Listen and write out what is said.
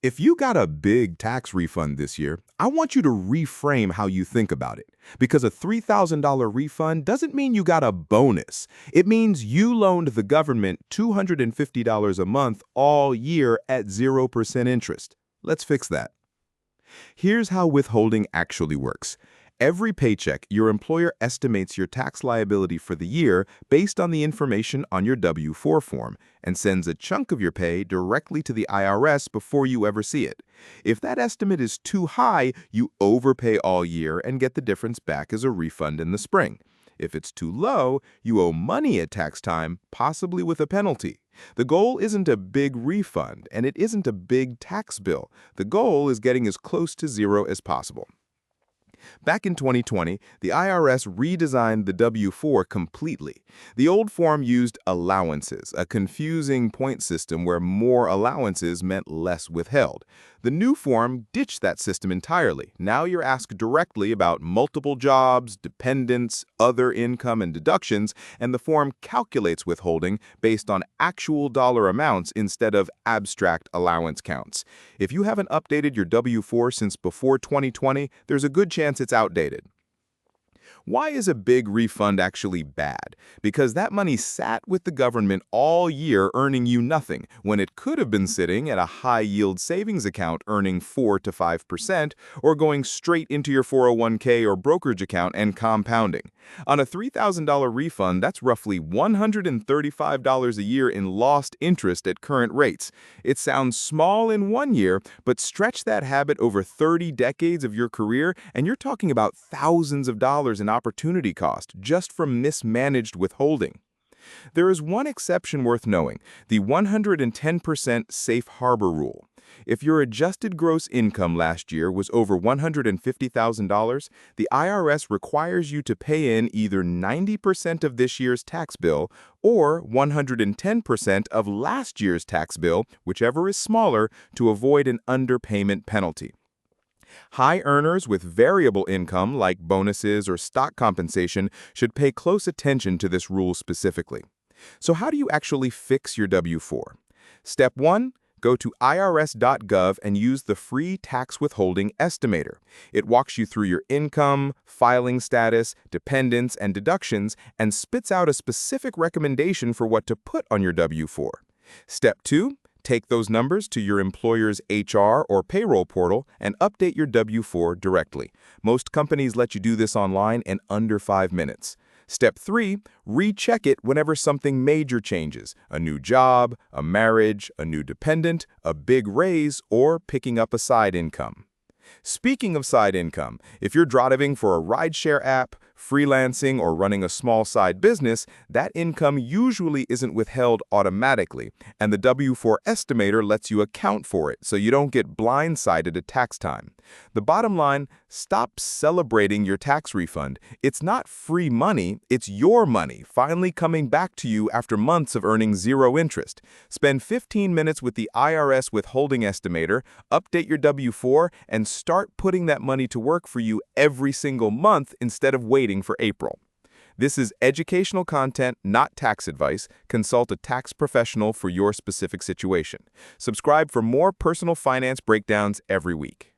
If you got a big tax refund this year, I want you to reframe how you think about it. Because a $3,000 refund doesn't mean you got a bonus. It means you loaned the government $250 a month all year at 0% interest. Let's fix that. Here's how withholding actually works. Every paycheck, your employer estimates your tax liability for the year based on the information on your W-4 form and sends a chunk of your pay directly to the IRS before you ever see it. If that estimate is too high, you overpay all year and get the difference back as a refund in the spring. If it's too low, you owe money at tax time, possibly with a penalty. The goal isn't a big refund, and it isn't a big tax bill. The goal is getting as close to zero as possible. Back in 2020, the IRS redesigned the W-4 completely. The old form used allowances, a confusing point system where more allowances meant less withheld. The new form ditched that system entirely. Now you're asked directly about multiple jobs, dependents, other income, and deductions, and the form calculates withholding based on actual dollar amounts instead of abstract allowance counts. If you haven't updated your W-4 since before 2020, there's a good chance it's outdated. Why is a big refund actually bad? Because that money sat with the government all year earning you nothing, when it could have been sitting at a high-yield savings account earning 4 to 5%, or going straight into your 401k or brokerage account and compounding. On a $3,000 refund, that's roughly $135 a year in lost interest at current rates. It sounds small in 1 year, but stretch that habit over 30 decades of your career, and you're talking about thousands of dollars in opportunity cost just from mismanaged withholding. There is one exception worth knowing, the 110% safe harbor rule. If your adjusted gross income last year was over $150,000, the IRS requires you to pay in either 90% of this year's tax bill or 110% of last year's tax bill, whichever is smaller, to avoid an underpayment penalty. High earners with variable income, like bonuses or stock compensation, should pay close attention to this rule specifically. So how do you actually fix your W-4? Step 1. Go to irs.gov and use the free tax withholding estimator. It walks you through your income, filing status, dependents, and deductions, and spits out a specific recommendation for what to put on your W-4. Step 2. Take those numbers to your employer's HR or payroll portal and update your W-4 directly. Most companies let you do this online in under 5 minutes. Step 3, recheck it whenever something major changes: a new job, a marriage, a new dependent, a big raise, or picking up a side income. Speaking of side income, if you're driving for a rideshare app, freelancing, or running a small side business, that income usually isn't withheld automatically, and the W-4 estimator lets you account for it so you don't get blindsided at tax time. The bottom line, stop celebrating your tax refund. It's not free money, it's your money finally coming back to you after months of earning zero interest. Spend 15 minutes with the IRS Withholding Estimator, update your W-4, and start putting that money to work for you every single month instead of waiting for April. This is educational content, not tax advice. Consult a tax professional for your specific situation. Subscribe for more personal finance breakdowns every week.